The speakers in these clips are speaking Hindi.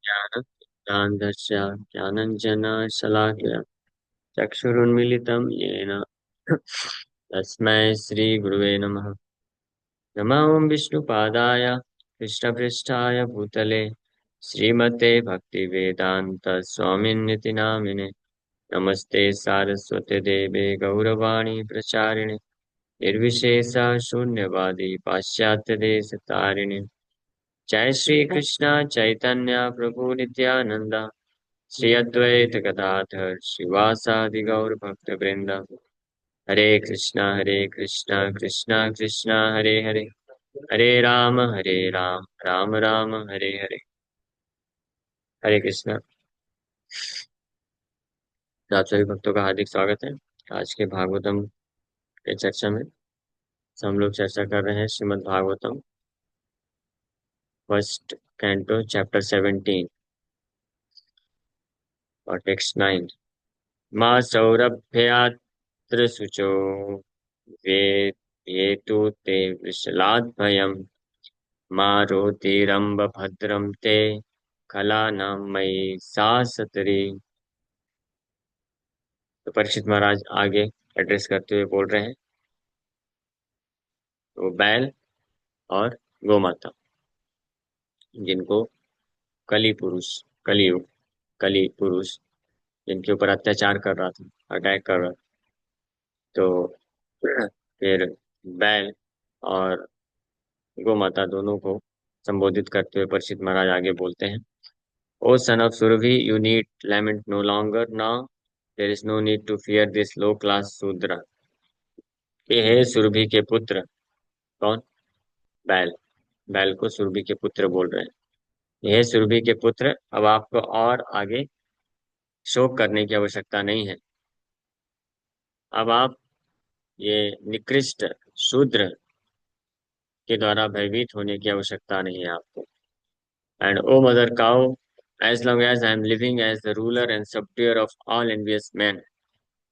ज्ञानस्य ज्ञानञ्जनशलाकया चक्षुरुन्मीलितं येन तस्मै श्रीगुरुवे नमः। नमः ॐ विष्णुपादाय कृष्णपृष्ठाय भूतले श्रीमते भक्तिवेदान्तस्वामिन्निति नामिने। नमस्ते सारस्वते देवे गौरवाणी प्रचारिणे निर्विशेषा शून्यवादी पाश्चात्यदेशतारिणे। जय श्री कृष्ण चैतन्य प्रभु नित्यानंद श्री अद्वैत गदाधर श्रीवासादि गौर भक्त वृंद। हरे कृष्णा कृष्णा कृष्णा हरे हरे, हरे राम राम राम हरे हरे। हरे कृष्णा। तो आप सभी भक्तों का हार्दिक स्वागत है आज के भागवतम के चर्चा में। हम लोग चर्चा कर रहे हैं Shrimad Bhagavatam first canto chapter 17 और टेक्स्ट 9। माँ सौरभ्यात्र शुचो वे ये तु ते वृषलाद् भयम् मा रोतिरम्ब भद्रं ते कलानां मयि सा सतरी। तो परीक्षित महाराज आगे एड्रेस करते हुए बोल रहे हैं, तो बैल और गोमाता जिनको कली पुरुष, कलियुग कली पुरुष जिनके ऊपर अत्याचार कर रहा था, अटैक कर रहा था, तो फिर बैल और गोमाता दोनों को संबोधित करते हुए परीक्षित महाराज आगे बोलते हैं, O son of Surabhi, you need lament no longer now. There is no need to fear this low class शूद्र। ये है सुरभि के पुत्र। कौन? बैल। बैल को सुरभि के पुत्र बोल रहे हैं। यह सुरभि के पुत्र, अब आपको और आगे शोक करने की आवश्यकता नहीं है। अब आप ये निकृष्ट शूद्र के द्वारा भयभीत होने की आवश्यकता नहीं है आपको। And O mother cow, as long as I am living as the ruler and subduer of all envious men,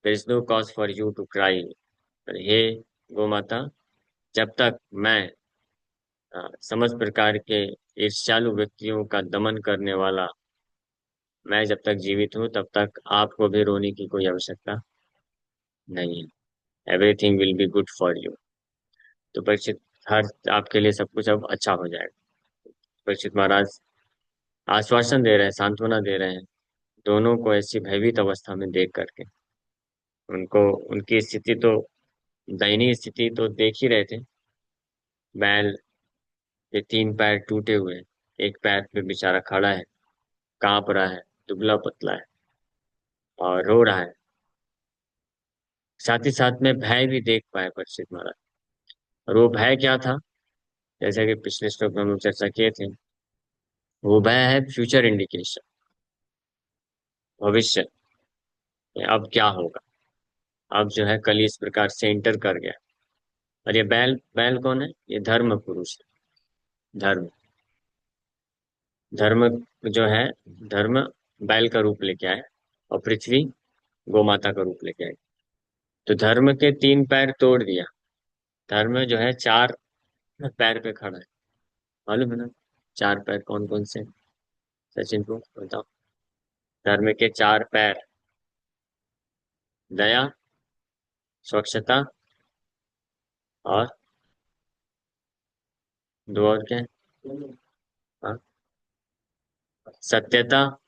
there is no cause for you to cry। और हे गोमाता, जब तक मैं समस्त प्रकार के ईर्ष्यालु व्यक्तियों का दमन करने वाला मैं जब तक जीवित हूँ, तब तक आपको भी रोने की कोई आवश्यकता नहीं है। Everything will be good for you. तो परीक्षित, हर आपके लिए सब कुछ अब अच्छा हो जाएगा। परीक्षित महाराज आश्वासन दे रहे हैं, सांत्वना दे रहे हैं दोनों को ऐसी भयभीत अवस्था में देख करके। उनको उनकी स्थिति तो, दयनीय स्थिति तो देख ही रहे थे। बैल के 3 पैर टूटे हुए हैं, एक पैर पे बेचारा खड़ा है, कांप रहा है, दुबला पतला है और रो रहा है। साथ ही साथ में भय भी देख पाए परीक्षित महाराज। और वो भय क्या था, जैसे कि पिछले श्लोक में हम लोग चर्चा किए थे, वो भय है फ्यूचर इंडिकेशन, भविष्य में अब क्या होगा। अब जो है कल इस प्रकार से एंटर कर गया। और ये बैल, बैल कौन है? ये धर्म पुरुष है। धर्म, धर्म जो है, धर्म बैल का रूप लेके आए और पृथ्वी गोमाता का रूप लेके आई। तो धर्म के 3 पैर तोड़ दिया। धर्म जो है 4 पैर पे खड़ा है। मालूम है ना 4 पैर कौन कौन से हैं? सचिन को बताओ। धर्म के 4 पैर, दया, स्वच्छता और दो और क्या है? हाँ, सत्यता,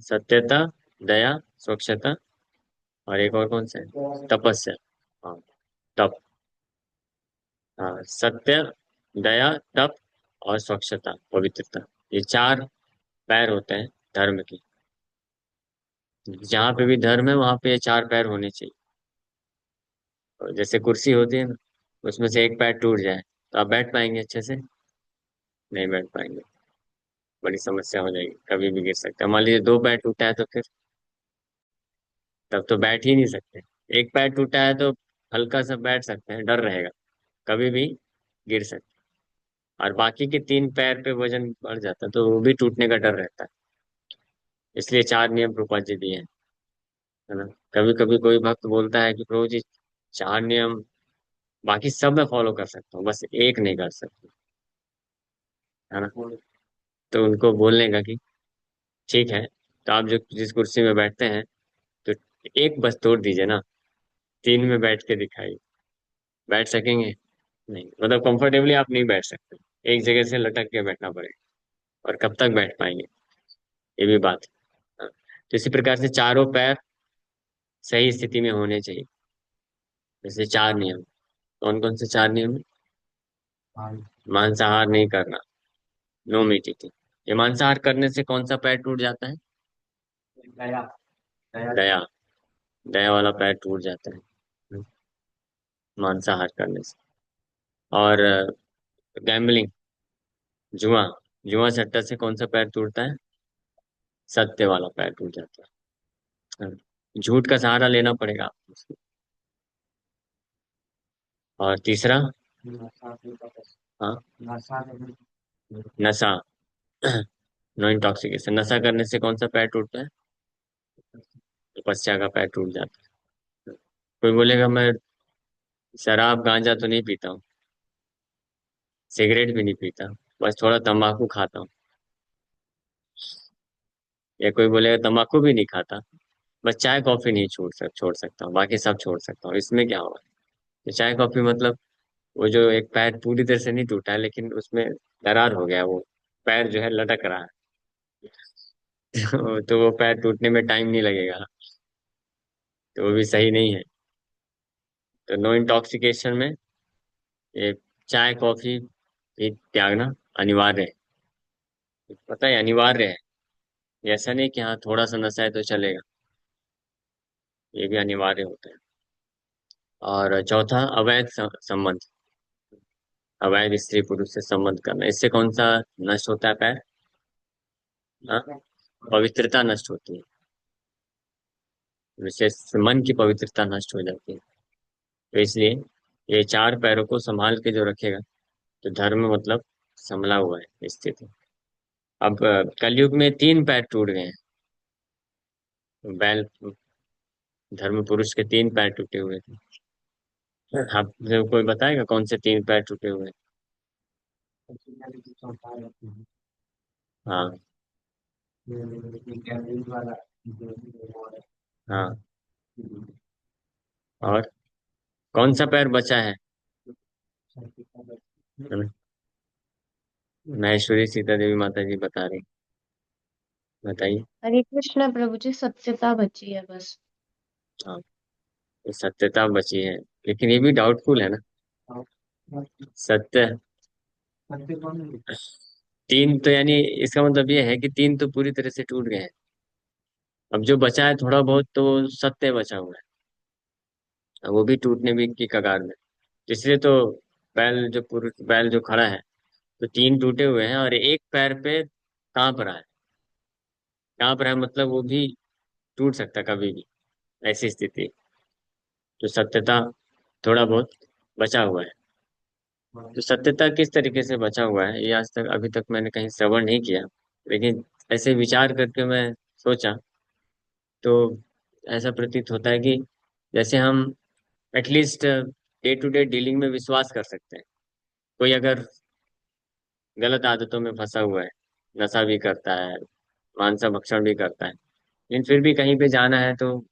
सत्यता, दया, स्वच्छता और एक और कौन सा है? तपस्या। हाँ, तप। हाँ, सत्य, दया, तप और स्वच्छता, पवित्रता। ये 4 पैर होते हैं धर्म के। जहाँ पे भी धर्म है वहां पे ये 4 पैर होने चाहिए। और जैसे कुर्सी होती है ना, उसमें से एक पैर टूट जाए तो आप बैठ पाएंगे अच्छे से? नहीं बैठ पाएंगे, बड़ी समस्या हो जाएगी, कभी भी गिर सकते हैं। मान लीजिए 2 पैर टूटा है तो फिर तब तो बैठ ही नहीं सकते। एक पैर टूटा है तो हल्का सा बैठ सकते हैं, डर रहेगा, कभी भी गिर सकते हैं। और बाकी के 3 पैर पे वजन बढ़ जाता है तो वो भी टूटने का डर रहता है। इसलिए 4 नियम प्रभुपाद जी दिए हैं, है ना। कभी कभी कोई भक्त बोलता है कि प्रभु जी 4 नियम बाकी सब मैं फॉलो कर सकता हूँ, बस एक नहीं कर सकता, है ना। तो उनको बोलने का कि ठीक है, तो आप जो जिस कुर्सी में बैठते हैं, तो एक बस तोड़ दीजिए ना, तीन में बैठ के दिखाइए। बैठ सकेंगे? नहीं, मतलब कंफर्टेबली आप नहीं बैठ सकते, एक जगह से लटक के बैठना पड़ेगा। और कब तक बैठ पाएंगे, ये भी बात है। हाँ, तो इसी प्रकार से चारों पैर सही स्थिति में होने चाहिए। जैसे चार नियम, कौन कौन से चार नियम है? मांसाहार नहीं करना, नो मीट ईटिंग। ये मांसाहार करने से कौन सा पैर टूट जाता है? दया, दया वाला पैर टूट जाता है मांसाहार करने से। और गैम्बलिंग, जुआ, जुआ सट्टा से कौन सा पैर टूटता है? सत्य वाला पैर टूट जाता है। हाँ, झूठ का सहारा लेना पड़ेगा आपको। और तीसरा, हाँ, नशा, नो इंटॉक्सिकेशन। नशा करने से कौन सा पैर टूटता है? तपस्या का पैर टूट जाता है। कोई बोलेगा मैं शराब गांजा तो नहीं पीता हूँ, सिगरेट भी नहीं पीता, बस थोड़ा तंबाकू खाता हूँ। या कोई बोलेगा तंबाकू भी नहीं खाता, बस चाय कॉफी नहीं छोड़ सकता हूँ, बाकी सब छोड़ सकता हूँ। इसमें क्या होगा? तो चाय कॉफी मतलब वो जो एक पैर पूरी तरह से नहीं टूटा है, लेकिन उसमें दरार हो गया, वो पैर जो है लटक रहा है। तो वो पैर टूटने में टाइम नहीं लगेगा, तो वो भी सही नहीं है। तो नो इंटॉक्सिकेशन में ये चाय कॉफी भी त्यागना अनिवार्य है। पता है, अनिवार्य है। ऐसा नहीं कि हाँ थोड़ा सा नशा है तो चलेगा, ये भी अनिवार्य होता है। और चौथा, अवैध संबंध, अवैध स्त्री पुरुष से संबंध करना, इससे कौन सा नष्ट होता है पैर? हाँ, पवित्रता नष्ट होती है, विशेष मन की पवित्रता नष्ट हो जाती है। तो इसलिए ये चार पैरों को संभाल के जो रखेगा, तो धर्म मतलब संभला हुआ है, स्थित है। अब कलयुग में तीन पैर टूट गए हैं। बैल, धर्म पुरुष के तीन पैर टूटे हुए थे। आप कोई बताएगा कौन से तीन पैर टूटे हुए हैं? हाँ, हाँ। और कौन सा पैर बचा है? महेश्वरी सीता देवी माता जी बता रही, बताइए। हरे कृष्ण प्रभु जी, सत्यता बची है बस। हाँ, ये सत्यता बची है, लेकिन ये भी डाउटफुल है ना। सत्य, तीन तो यानी इसका मतलब ये है कि तीन तो पूरी तरह से टूट गए हैं। अब जो बचा है थोड़ा बहुत, तो सत्य बचा हुआ है, अब वो भी टूटने भी की कगार में। इसलिए तो बैल जो खड़ा है, तो तीन टूटे हुए हैं और एक पैर पे कांप रहा है। कांप रहा है मतलब वो भी टूट सकता है कभी भी, ऐसी स्थिति। तो सत्यता थोड़ा बहुत बचा हुआ है। तो सत्यता किस तरीके से बचा हुआ है, ये आज तक अभी तक मैंने कहीं श्रवण नहीं किया, लेकिन ऐसे विचार करके मैं सोचा, तो ऐसा प्रतीत होता है कि जैसे हम at least day to day dealing में विश्वास कर सकते हैं। कोई अगर गलत आदतों में फंसा हुआ है, नशा भी करता है, मांसा भक्षण भी करता है, लेकिन फिर भी कहीं पे जाना है तो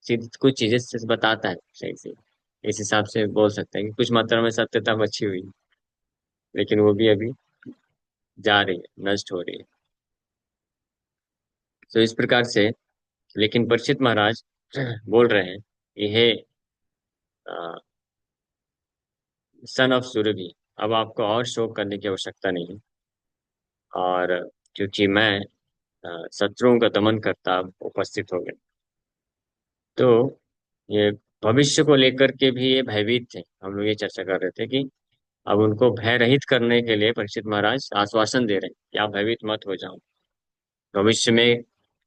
सीधी कुछ चीजें से बताता है सही से, इस हिसाब से बोल सकते हैं कि कुछ मात्रा में सत्यता बची हुई है, लेकिन वो भी अभी जा रही है, नष्ट हो रही है। तो इस प्रकार से, लेकिन परीक्षित महाराज बोल रहे हैं, यह सन ऑफ सूरभि, अब आपको और शोक करने की आवश्यकता नहीं है। और क्योंकि मैं शत्रुओं का दमन करता अब उपस्थित हो गया, तो ये भविष्य को लेकर के भी ये भयभीत थे। हम लोग ये चर्चा कर रहे थे कि अब उनको भय रहित करने के लिए परीक्षित महाराज आश्वासन दे रहे हैं कि आप भयभीत मत हो जाओ। भविष्य में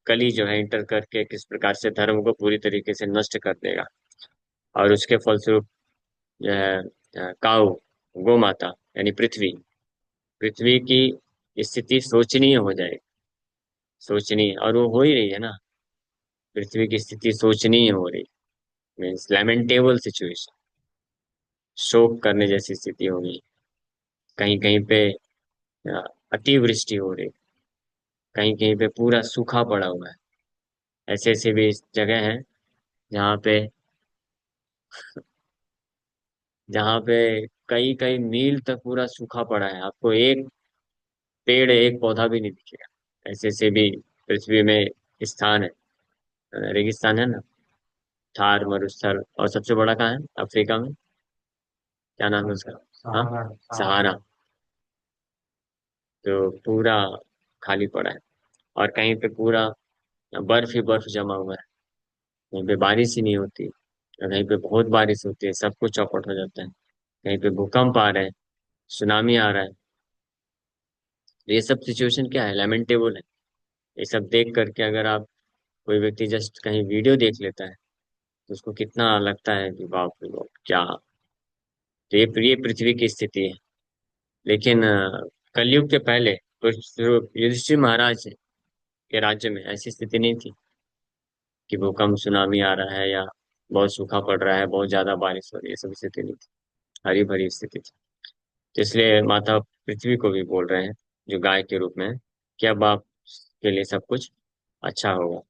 कली जो है इंटर करके किस प्रकार से धर्म को पूरी तरीके से नष्ट कर देगा, और उसके फलस्वरूप जो है काऊ, गौ माता यानी पृथ्वी, पृथ्वी की स्थिति शोचनीय हो जाएगी। सोचनीय, और वो हो ही रही है ना। पृथ्वी की स्थिति शोचनीय हो रही, मीन्स लैमेंटेबल सिचुएशन, शोक करने जैसी स्थिति होगी। कहीं कहीं पे अतिवृष्टि हो रही, कहीं कहीं पे पूरा सूखा पड़ा हुआ है। ऐसे ऐसे भी जगह है जहाँ पे जहाँ पे कई कई मील तक पूरा सूखा पड़ा है, आपको एक पेड़ एक पौधा भी नहीं दिखेगा। ऐसे ऐसे भी पृथ्वी में स्थान है, रेगिस्तान है ना, थार मरुस्थल। और सबसे बड़ा कहाँ है अफ्रीका में, क्या नाम है उसका? हाँ, सहारा। तो पूरा खाली पड़ा है, और कहीं पे पूरा बर्फ ही बर्फ जमा हुआ है। कहीं पे बारिश ही नहीं होती, और कहीं पे बहुत बारिश होती है, सब कुछ चौपट हो जाता है। कहीं पे भूकंप आ रहा है, सुनामी आ रहा है। तो ये सब सिचुएशन क्या है, लेमेंटेबल है। ये सब देख करके अगर आप, कोई व्यक्ति जस्ट कहीं वीडियो देख लेता है, तो उसको कितना लगता है कि बाप रे बाप क्या। तो ये पृथ्वी की स्थिति है। लेकिन कलयुग के पहले तो युधिष्ठिर महाराज के राज्य में ऐसी स्थिति नहीं थी कि भूकंप सुनामी आ रहा है या बहुत सूखा पड़ रहा है, बहुत ज्यादा बारिश हो रही है, ये सब स्थिति नहीं थी। हरी भरी स्थिति थी। तो इसलिए माता पृथ्वी को भी बोल रहे हैं, जो गाय के रूप में है, कि अब आप के लिए सब कुछ अच्छा होगा।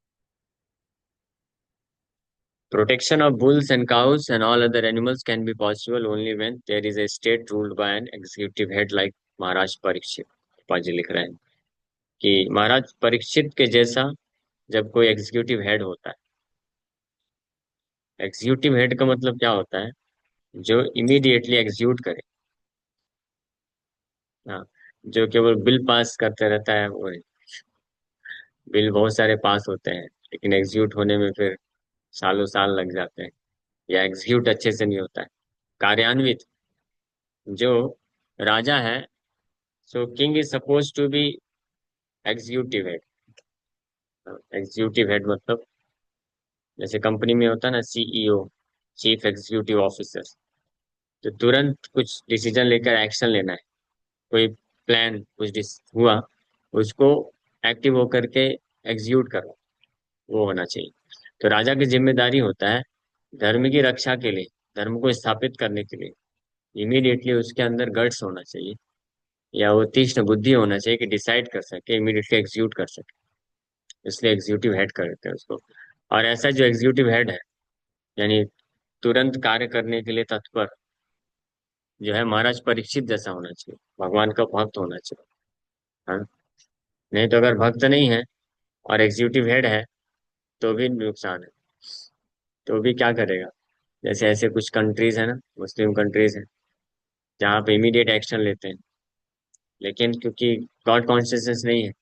Protection of bulls and cows and all other animals can be possible only when there is a state ruled by an executive head like महाराज परीक्षित। पाजी लिख रहे हैं कि महाराज परीक्षित के जैसा जब कोई एग्जीक्यूटिव हेड होता है। एग्जीक्यूटिव हेड का मतलब क्या होता है? जो इमीडिएटली एग्जीक्यूट करे। हाँ, जो केवल बिल पास करते रहता है वो। बिल बहुत सारे पास होते हैं, लेकिन एग्जीक्यूट होने में फिर सालों साल लग जाते हैं, या एग्जीक्यूट अच्छे से नहीं होता है। कार्यान्वित, जो राजा है, so king is suppose to be executive head. Executive head मतलब जैसे कंपनी में होता है ना, सीईओ, चीफ एग्जीक्यूटिव ऑफिसर। तो तुरंत कुछ डिसीजन लेकर एक्शन लेना है। कोई प्लान कुछ हुआ, उसको एक्टिव होकर के एग्जीक्यूट करो, वो होना चाहिए। तो राजा की जिम्मेदारी होता है धर्म की रक्षा के लिए, धर्म को स्थापित करने के लिए इमीडिएटली उसके अंदर गट्स होना चाहिए, या वो तीक्ष्ण बुद्धि होना चाहिए कि डिसाइड कर सके, इमीडिएटली एग्जीक्यूट कर सके। इसलिए एग्जीक्यूटिव हेड करते हैं उसको। और ऐसा जो एग्जीक्यूटिव हेड है, यानी तुरंत कार्य करने के लिए तत्पर, जो है महाराज परीक्षित जैसा होना चाहिए, भगवान का भक्त होना चाहिए। हाँ, नहीं तो अगर भक्त नहीं है और एग्जीक्यूटिव हेड है, तो भी नुकसान है। तो भी क्या करेगा? जैसे ऐसे कुछ कंट्रीज है ना, मुस्लिम कंट्रीज है, जहाँ पे इमीडिएट एक्शन लेते हैं, लेकिन क्योंकि गॉड कॉन्शियसनेस नहीं है,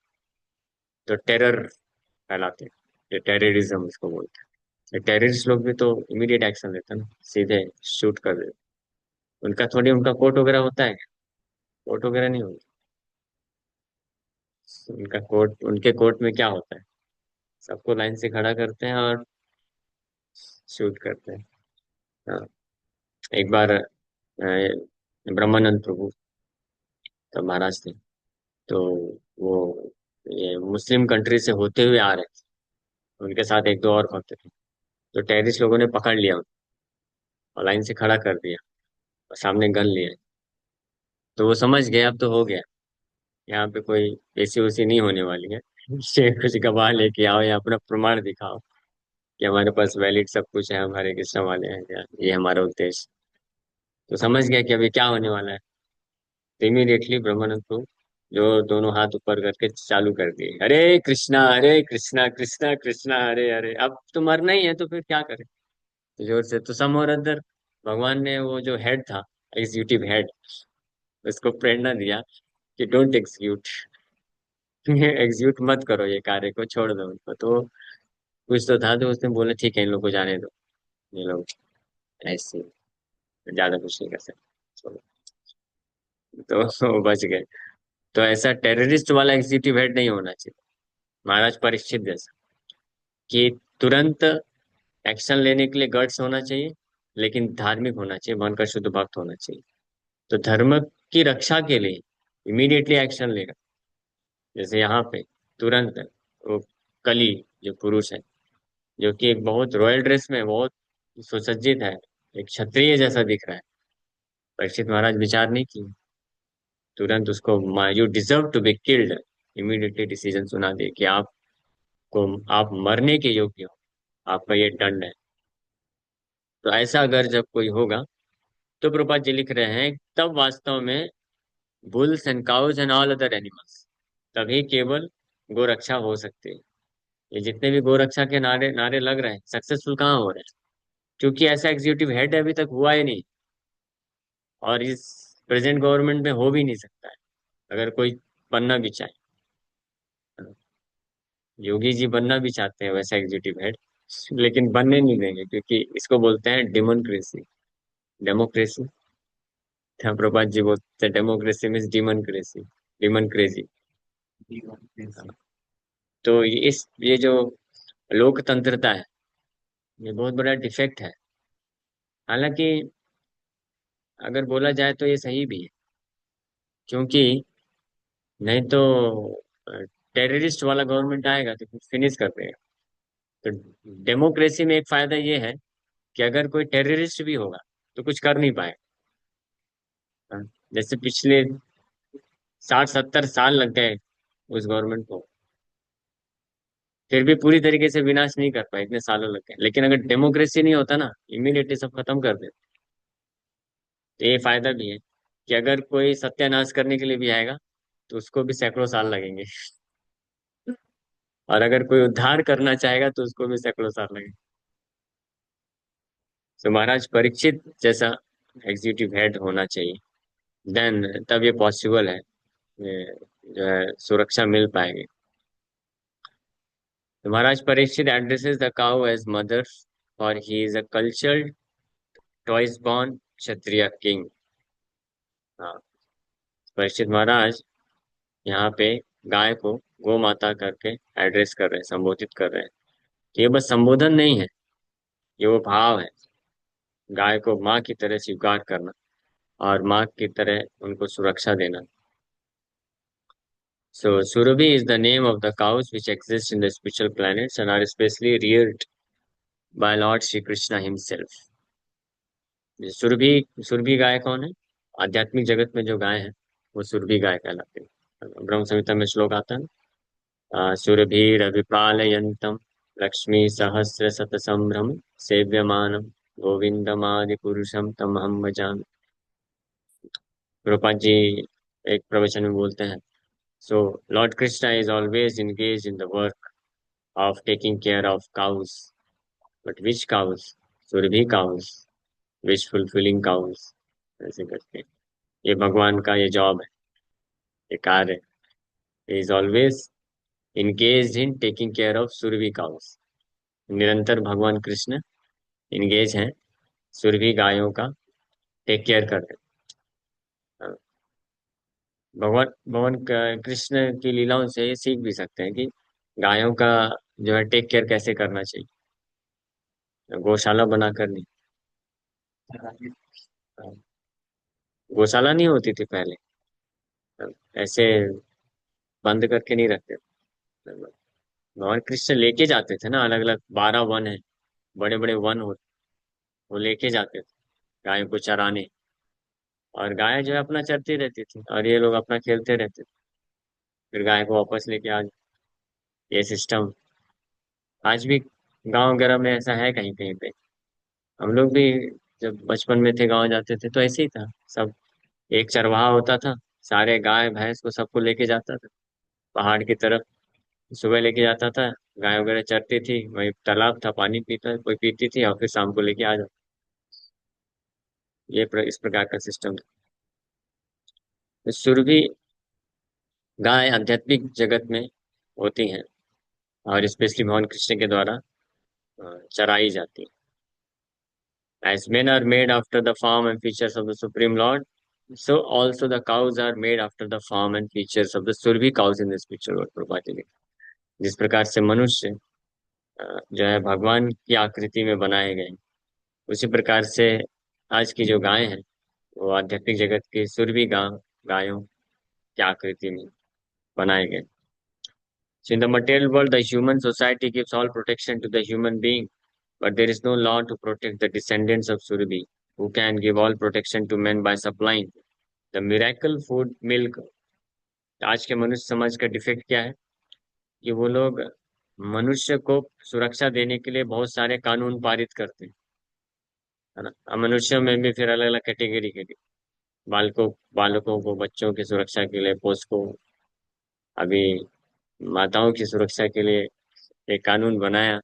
तो टेरर फैलाते हैं। ये टेररिज्म इसको बोलते हैं। टेररिस्ट लोग भी तो इमीडिएट एक्शन लेते हैं ना, सीधे शूट कर देते हैं। उनका थोड़ी, उनका कोर्ट वगैरह होता है? कोर्ट वगैरह नहीं होता। उनका कोर्ट, उनके कोर्ट में क्या होता है? सबको लाइन से खड़ा करते हैं और शूट करते हैं। हाँ, एक बार ब्रह्मानंद प्रभु, तो महाराज थे, तो वो ये मुस्लिम कंट्री से होते हुए आ रहे थे, उनके साथ एक दो और भक्त थे। तो टेररिस्ट लोगों ने पकड़ लिया उनको और लाइन से खड़ा कर दिया, और सामने गन लिए। तो वो समझ गए अब तो हो गया, यहाँ पे कोई ऐसी वैसी नहीं होने वाली है। ये कुछ गवाह लेके आओ या अपना प्रमाण दिखाओ कि हमारे पास वैलिड सब कुछ है, हमारे किस्म वाले हैं, या ये हमारा उद्देश्य। तो समझ गया कि अभी क्या होने वाला है। तो इमीडिएटली ब्रह्मानंद को जो दोनों हाथ ऊपर करके चालू कर दिए, हरे कृष्णा कृष्णा कृष्णा हरे हरे। अब तो मरना ही है, तो फिर क्या करें? तो जोर से, तो सम और अदर भगवान ने वो जो हेड था, एग्जीक्यूटिव हेड, उसको प्रेरणा दिया कि डोंट एग्जीक्यूट, एग्जीक्यूट मत करो, ये कार्य को छोड़ दो उनको। तो कुछ तो था, तो उसने बोला ठीक है, इन लोग को जाने दो, ये लोग ऐसे ज्यादा कुछ नहीं कर सकते, छोड़ो। तो वो बच गए। तो ऐसा टेररिस्ट वाला एग्जीक्यूटिव हेड नहीं होना चाहिए, महाराज परीक्षित जैसा, कि तुरंत एक्शन लेने के लिए गट्स होना चाहिए, लेकिन धार्मिक होना चाहिए, मन का शुद्ध भक्त होना चाहिए। तो धर्म की रक्षा के लिए इमीडिएटली एक्शन लेगा। जैसे यहाँ पे तुरंत वो कली, जो पुरुष है, जो कि एक बहुत रॉयल ड्रेस में बहुत सुसज्जित है, एक क्षत्रिय जैसा दिख रहा है, परीक्षित महाराज विचार नहीं किए, तुरंत उसको, you deserve to be killed, immediately decision सुना दे कि आप मरने के योग्य हो, आपका ये दंड है। तो ऐसा अगर जब कोई होगा, तो प्रभुपाद जी लिख रहे हैं, तब वास्तव में bulls and cause and all other animals, तभी केवल गोरक्षा हो सकती है। ये जितने भी गोरक्षा के नारे नारे लग रहे हैं, सक्सेसफुल कहाँ हो रहे हैं? क्योंकि ऐसा एग्जीक्यूटिव हेड अभी तक हुआ ही नहीं, और इस प्रेजेंट गवर्नमेंट में हो भी नहीं सकता है, अगर कोई बनना भी चाहे। योगी जी बनना भी चाहते हैं वैसा एग्जीक्यूटिव हेड, लेकिन बनने नहीं देंगे, क्योंकि इसको बोलते हैं डेमोक्रेसी। डेमोक्रेसी, प्रभात जी बोलते हैं democracy means democracy, demon crazy. तो ये जो लोकतंत्रता है, ये बहुत बड़ा डिफेक्ट है। हालांकि अगर बोला जाए तो ये सही भी है, क्योंकि नहीं तो टेररिस्ट वाला गवर्नमेंट आएगा तो कुछ फिनिश कर देगा। तो डेमोक्रेसी में एक फायदा ये है कि अगर कोई टेररिस्ट भी होगा तो कुछ कर नहीं पाएगा। हाँ, जैसे पिछले 60-70 साल लग गए उस गवर्नमेंट को, फिर भी पूरी तरीके से विनाश नहीं कर पाए, इतने सालों लग गए। लेकिन अगर डेमोक्रेसी नहीं होता ना, इमीडिएटली सब खत्म कर देते। तो ये फायदा भी है कि अगर कोई सत्यानाश करने के लिए भी आएगा तो उसको भी सैकड़ों साल लगेंगे, और अगर कोई उद्धार करना चाहेगा तो उसको भी सैकड़ों साल लगेंगे। तो महाराज परीक्षित जैसा एग्जीक्यूटिव हेड होना चाहिए, देन तब ये पॉसिबल है, ये जो है सुरक्षा मिल पाएगी। तो महाराज Parikshit addresses the cow as mother, और he is a cultured twice born kshatriya king. हाँ, परीक्षित महाराज यहाँ पे गाय को गौ माता करके एड्रेस कर रहे हैं, संबोधित कर रहे हैं। ये बस संबोधन नहीं है, ये वो भाव है, गाय को माँ की तरह स्वीकार करना और माँ की तरह उनको सुरक्षा देना। So, Surabhi is the name of the cows which exist in the spiritual planets and are especially reared by Lord Shri Krishna himself. Surabhi, Surabhi गाय कौन है? आध्यात्मिक जगत में जो गाय है वो सुरभि गाय कहलाती है। ब्रह्म संहिता में श्लोक आता है, सुरभिरभिपालयन्तम लक्ष्मी सहस्र शत संभ्रम सेव्यमानम गोविंदमादि पुरुषम तमहम भजामि। प्रभुपाद जी एक प्रवचन में बोलते हैं, so Lord Krishna is always engaged in the work of taking care of cows, but which cows? Surabhi cows, wish fulfilling cows, ऐसे करके ये भगवान का ये जॉब है, ये कार्य है। Is always engaged in taking care of Surabhi cows। निरंतर भगवान कृष्ण इंगेज हैं सुरभि गायों का टेक केयर कर रहे हैं। भगवान भगवान कृष्ण की लीलाओं से ये सीख भी सकते हैं कि गायों का जो है टेक केयर कैसे करना चाहिए, गौशाला बनाकर नहीं। गौशाला नहीं होती थी पहले, ऐसे बंद करके नहीं रखते थे। भगवान कृष्ण लेके जाते थे ना, अलग अलग 12 वन है, बड़े बड़े वन हो, वो लेके जाते थे गायों को चराने, और गाय जो है अपना चरती रहती थी और ये लोग अपना खेलते रहते थे, फिर गाय को वापस लेके आ। ये सिस्टम आज भी गांव वगैरह में ऐसा है कहीं कहीं पे। हम लोग भी जब बचपन में थे गांव जाते थे तो ऐसे ही था सब, एक चरवाहा होता था, सारे गाय भैंस को सबको लेके जाता था पहाड़ की तरफ। सुबह लेके जाता था, गाय वगैरह चरती थी, वही तालाब था, पानी पीता कोई पीती थी, और फिर शाम को लेके आ जाता। इस प्रकार का सिस्टम था। तो सुरभि गाय आध्यात्मिक जगत में होती हैं, और स्पेशली भगवान कृष्ण के द्वारा चराई जाती है। As men are made after the form and features of the Supreme Lord, so also the cows are made after the form and features of the Survi cows in the spiritual world। Prabhupada ji ने, जिस प्रकार से मनुष्य जो है भगवान की आकृति में बनाए गए, उसी प्रकार से आज की जो गायें हैं वो आध्यात्मिक जगत की सुरभि गायों की आकृति में बनाए गए। So in the material world, the human society gives all protection to the human being, but there is no law to protect the descendants of Surabhi, who can give all protection to men by supplying the miracle food milk आज के मनुष्य समाज का डिफेक्ट क्या है कि वो लोग मनुष्य को सुरक्षा देने के लिए बहुत सारे कानून पारित करते हैं, है ना। अब मनुष्यों में भी फिर अलग अलग कैटेगरी के लिए बालकों को बच्चों की सुरक्षा के लिए पोस्को, अभी माताओं की सुरक्षा के लिए एक कानून बनाया,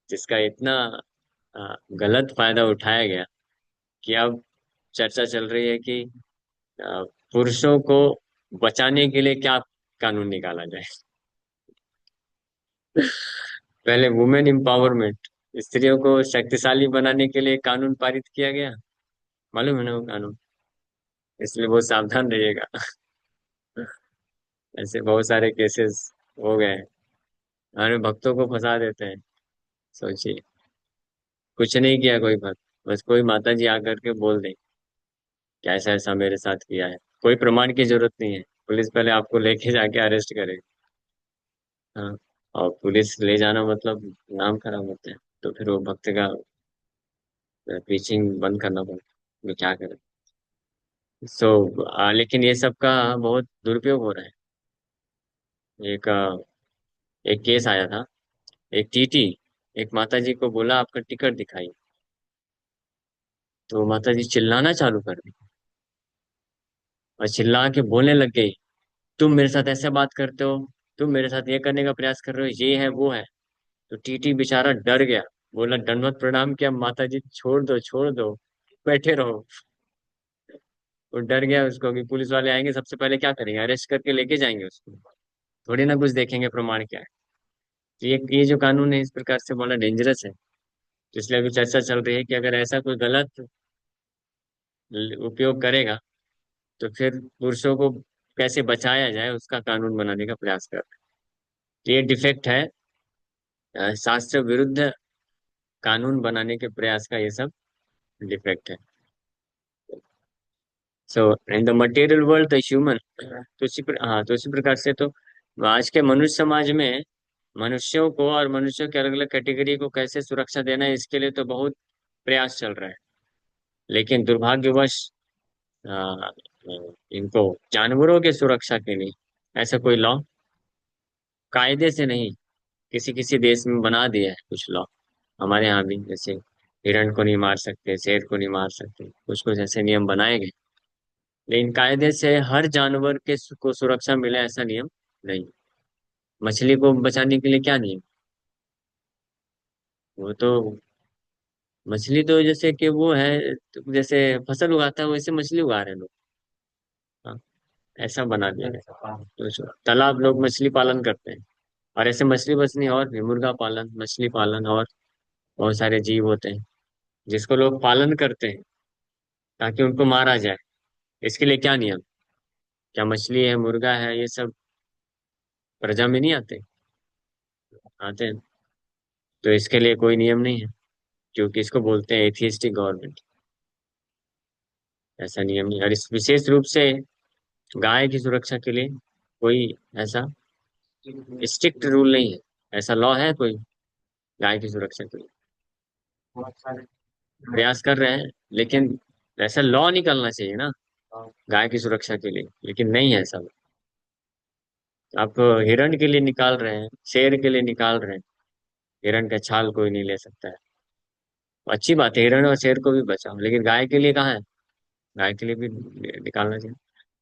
जिसका इतना गलत फायदा उठाया गया कि अब चर्चा चल रही है कि अ, पुरुषों को बचाने के लिए क्या कानून निकाला जाए। पहले वुमेन एम्पावरमेंट, स्त्रियों को शक्तिशाली बनाने के लिए कानून पारित किया गया, मालूम है ना वो कानून। इसलिए बहुत सावधान रहिएगा। ऐसे बहुत सारे केसेस हो गए हैं। हमारे भक्तों को फंसा देते हैं। सोचिए, कुछ नहीं किया कोई भक्त, बस कोई माता जी आकर के बोल दें कि ऐसा ऐसा मेरे साथ किया है, कोई प्रमाण की जरूरत नहीं है, पुलिस पहले आपको लेके जाके अरेस्ट करेगी। हाँ, और पुलिस ले जाना मतलब नाम खराब होता है, तो फिर वो भक्त का प्रीचिंग बंद करना पड़ता है, मैं क्या करें। लेकिन ये सब का बहुत दुरुपयोग हो रहा है। एक एक केस आया था, एक टीटी एक माता जी को बोला आपका टिकट दिखाइए, तो माता जी चिल्लाना चालू कर दी और चिल्ला के बोलने लग गई, तुम मेरे साथ ऐसे बात करते हो, तुम मेरे साथ ये करने का प्रयास कर रहे हो, ये है वो है। तो टीटी बेचारा डर गया, बोला दंडवत प्रणाम किया, माता जी छोड़ दो छोड़ दो, बैठे रहो। वो डर गया, उसको अभी पुलिस वाले आएंगे सबसे पहले क्या करेंगे, अरेस्ट करके लेके जाएंगे उसको, थोड़ी ना कुछ देखेंगे प्रमाण क्या है। तो ये जो कानून है इस प्रकार से बड़ा डेंजरस है। तो इसलिए अभी चर्चा चल रही है कि अगर ऐसा कोई गलत उपयोग करेगा तो फिर पुरुषों को कैसे बचाया जाए उसका कानून बनाने का प्रयास कर रहे हैं। तो ये डिफेक्ट है, शास्त्र विरुद्ध कानून बनाने के प्रयास का ये सब डिफेक्ट है। So in the material world the human, तो इसी प्रकार से तो आज के मनुष्य समाज में मनुष्यों को और मनुष्यों के अलग अलग कैटेगरी को कैसे सुरक्षा देना है, इसके लिए तो बहुत प्रयास चल रहा है। लेकिन दुर्भाग्यवश अ, इनको जानवरों की सुरक्षा के लिए ऐसा कोई लॉ कायदे से नहीं, किसी किसी देश में बना दिया है कुछ लॉ। हमारे यहाँ भी जैसे हिरण को नहीं मार सकते, शेर को नहीं मार सकते, कुछ कुछ ऐसे नियम बनाए गए। लेकिन कायदे से हर जानवर को सुरक्षा मिले ऐसा नियम नहीं। मछली को बचाने के लिए क्या नियम, वो तो मछली तो जैसे कि वो है, तो जैसे फसल उगाता है वैसे मछली उगा रहे हैं लोग। हाँ, ऐसा बना दिया है। तालाब लोग मछली पालन करते हैं, और ऐसे मछली बस नहीं, और भी मुर्गा पालन, मछली पालन, और बहुत सारे जीव होते हैं जिसको लोग पालन करते हैं ताकि उनको मारा जाए। इसके लिए क्या नियम, क्या मछली है मुर्गा है ये सब प्रजा में नहीं आते, आते हैं। तो इसके लिए कोई नियम नहीं है, क्योंकि इसको बोलते हैं एथियस्टिक गवर्नमेंट। ऐसा नियम नहीं, और इस विशेष रूप से गाय की सुरक्षा के लिए कोई ऐसा स्ट्रिक्ट रूल नहीं है, ऐसा लॉ है कोई गाय की सुरक्षा के लिए। प्रयास कर रहे हैं, लेकिन ऐसा लॉ निकलना चाहिए ना गाय की सुरक्षा के लिए, लेकिन नहीं है ऐसा। आप हिरण के लिए निकाल रहे हैं, शेर के लिए निकाल रहे हैं, हिरण का छाल कोई नहीं ले सकता है। अच्छी बात है, हिरण और शेर को भी बचाओ, लेकिन गाय के लिए कहाँ है, गाय के लिए भी निकालना चाहिए।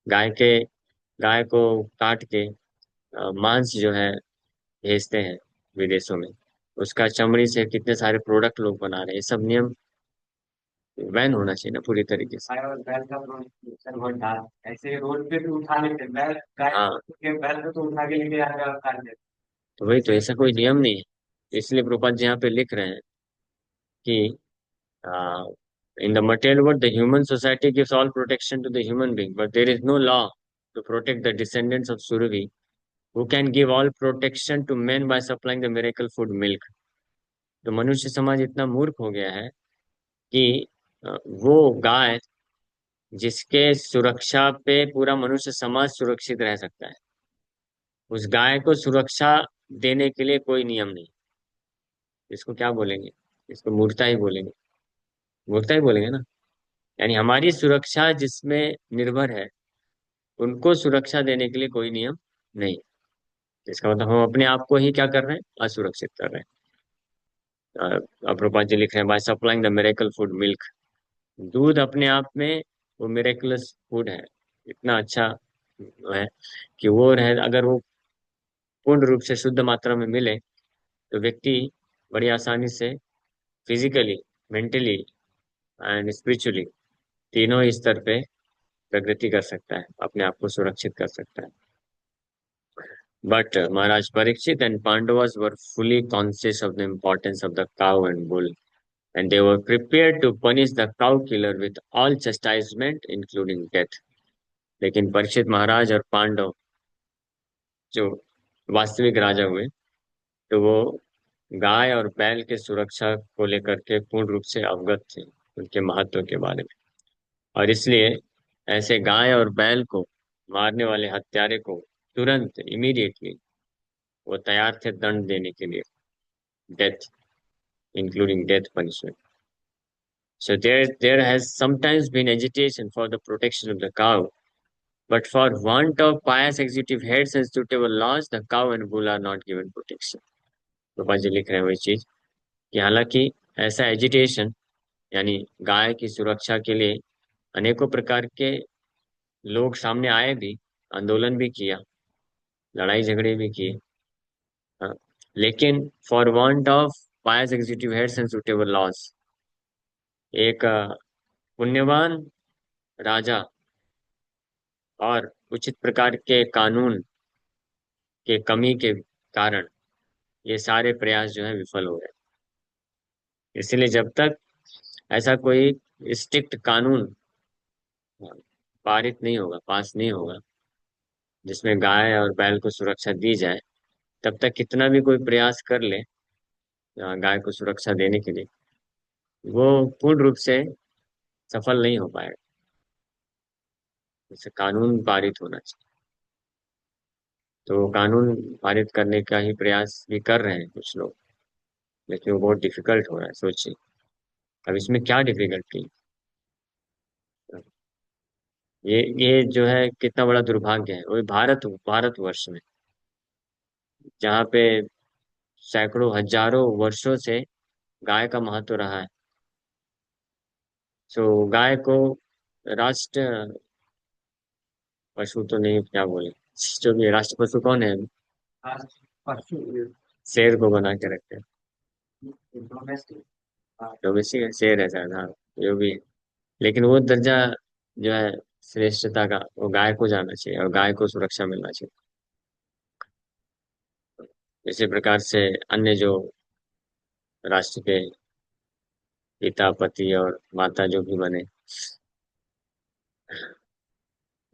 गाय के गाय को काट के मांस जो है भेजते हैं विदेशों में, उसका चमड़ी से कितने सारे प्रोडक्ट लोग बना रहे हैं, ये सब नियम बैन होना चाहिए ना पूरी तरीके से। और बैल का प्रोडक्शन बहुत डाल ऐसे रोड पे भी उठा लेते हैं, बैल गाय के बैल को तो उठा के लेके आगे और काट देते हैं। तो वही तो, ऐसा कोई नियम नहीं है। इसलिए प्रभुपाद जी यहाँ पे लिख रहे हैं कि in the material world, the human society gives all protection to the human being, but there is no law to protect the descendants of Suruvi, who can give all protection to men by supplying the miracle food milk. तो मनुष्य समाज इतना मूर्ख हो गया है कि वो गाय जिसके सुरक्षा पे पूरा मनुष्य समाज सुरक्षित रह सकता है, उस गाय को सुरक्षा देने के लिए कोई नियम नहीं। इसको क्या बोलेंगे, इसको मूर्खता ही बोलेंगे, मूर्खता ही बोलेंगे ना। यानी हमारी सुरक्षा जिसमें निर्भर है, उनको सुरक्षा देने के लिए कोई नियम नहीं। इसका मतलब हम अपने आप को ही क्या कर रहे हैं, असुरक्षित कर रहे हैं। प्रभुपाद जी लिख रहे हैं, by supplying the miracle food milk, दूध अपने आप में वो मिरेकुलस फूड है, इतना अच्छा है कि वो रहे, अगर वो पूर्ण रूप से शुद्ध मात्रा में मिले तो व्यक्ति बड़ी आसानी से फिजिकली, मेंटली एंड स्पिरिचुअली, तीनों ही स्तर पे प्रगति कर सकता है, अपने आप को सुरक्षित कर सकता है। But Maharaj Parikshit and Pandavas were fully conscious of the importance of the cow and bull, and they were prepared to punish the cow killer with all chastisement, including death. लेकिन परीक्षित महाराज और पांडव जो वास्तविक राजा हुए, तो वो गाय और बैल के सुरक्षा को लेकर के पूर्ण रूप से अवगत थे, उनके महत्व के बारे में। और इसलिए ऐसे गाय और बैल को मारने वाले हत्यारे को तुरंत, इमीडिएटली, वो तैयार थे दंड देने के लिए, death, including death punishment. So there has sometimes been agitation for the protection of the cow, but for want of pious executive heads and suitable laws, the cow and bull are not given protection. Gopal ji लिख रहे हैं वही चीज कि हालांकि ऐसा एजिटेशन, यानी गाय की सुरक्षा के लिए अनेकों प्रकार के लोग सामने आए भी, आंदोलन भी किया, लड़ाई झगड़े भी किए, हाँ। लेकिन for want of pious executive heads and suitable laws, एक पुण्यवान राजा और उचित प्रकार के कानून के कमी के कारण ये सारे प्रयास जो है विफल हो गए। इसलिए जब तक ऐसा कोई स्ट्रिक्ट कानून पारित नहीं होगा, पास नहीं होगा, जिसमें गाय और बैल को सुरक्षा दी जाए, तब तक कितना भी कोई प्रयास कर ले गाय को सुरक्षा देने के लिए, वो पूर्ण रूप से सफल नहीं हो पाएगा। जैसे कानून पारित होना चाहिए, तो कानून पारित करने का ही प्रयास भी कर रहे हैं कुछ लोग, लेकिन वो बहुत डिफिकल्ट हो रहा है। सोचिए, अब इसमें क्या डिफिकल्टी, ये जो है कितना बड़ा दुर्भाग्य है, वही भारतवर्ष में, जहाँ पे सैकड़ों हजारों वर्षों से गाय का महत्व रहा है। सो गाय को राष्ट्र पशु तो नहीं, क्या बोले, जो भी राष्ट्र पशु कौन है, शेर को बना के रखते हैं। डोमेस्टिक है, शेर है शायद, हाँ, जो भी है। लेकिन वो दर्जा जो है श्रेष्ठता का, वो गाय को जाना चाहिए और गाय को सुरक्षा मिलना चाहिए। इसी प्रकार से अन्य जो राष्ट्र के पिता, पति और माता जो भी बने,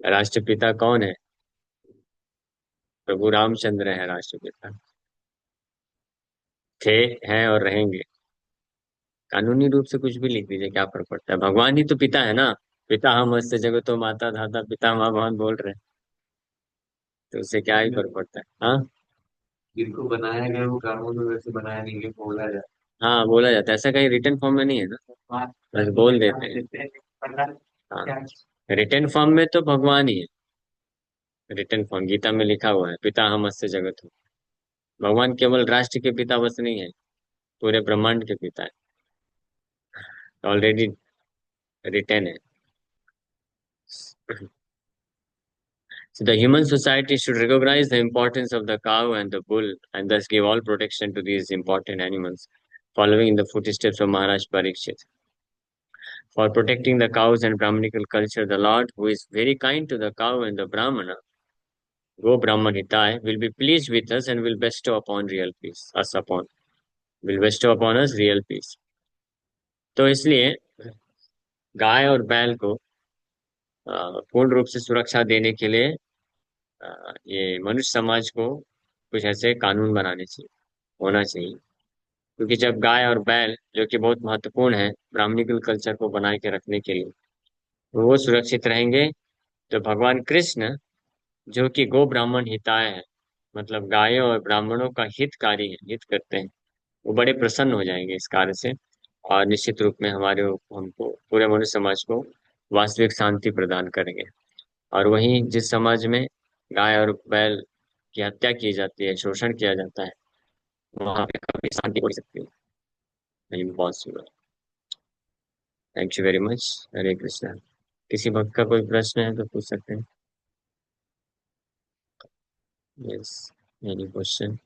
राष्ट्रपिता कौन है, प्रभु रामचंद्र है राष्ट्रपिता, थे, हैं और रहेंगे। कानूनी रूप से कुछ भी लिख दीजिए, क्या फर्क पड़ता है, भगवान ही तो पिता है ना। पिता हम अस्य जगतो माता धाता पिता माँ भगवान बोल रहे हैं, तो उससे क्या ही फर्क पड़ता है, हाँ। जिनको बनाया गया वो कानून में वैसे बनाया नहीं गया, बोला जाए। हाँ, बोला जाता है, ऐसा कहीं रिटर्न फॉर्म में नहीं है ना, बस बोल देते हैं। हाँ, रिटर्न फॉर्म में तो भगवान ही है। रिटर्न फॉर्म गीता में लिखा हुआ है, पिता हम अस्य जगत हो। भगवान केवल राष्ट्र के पिता बस नहीं है, पूरे ब्रह्मांड के पिता है, ऑलरेडी रिटर्न है। So the human society should recognize the importance of the cow and the bull and thus give all protection to these important animals, following in the footsteps of Maharaj Parikshit. For protecting the cows and Brahminical culture, the Lord, who is very kind to the cow and the Brahmana, Go Brahman Hitai, will be pleased with us and will bestow upon real peace, will bestow upon us real peace. तो इसलिए गाय और बैल को पूर्ण रूप से सुरक्षा देने के लिए ये मनुष्य समाज को कुछ ऐसे कानून बनाने चाहिए, होना चाहिए। क्योंकि जब गाय और बैल, जो कि बहुत महत्वपूर्ण है ब्राह्मणिकल कल्चर को बनाए के रखने के लिए, वो सुरक्षित रहेंगे, तो भगवान कृष्ण, जो कि गो ब्राह्मण हिताय है, मतलब गायों और ब्राह्मणों का हितकारी है, हित करते हैं, वो बड़े प्रसन्न हो जाएंगे इस कार्य से, और निश्चित रूप में हमको पूरे मनुष्य समाज को वास्तविक शांति प्रदान करेंगे। और वहीं जिस समाज में गाय और बैल की हत्या की जाती है, शोषण किया जाता है, वहां पे कभी शांति हो सकती है? नहीं possible. Thank you very much. Hare Krishna. किसी भक्त का कोई प्रश्न है तो पूछ सकते हैं। Yes, any question?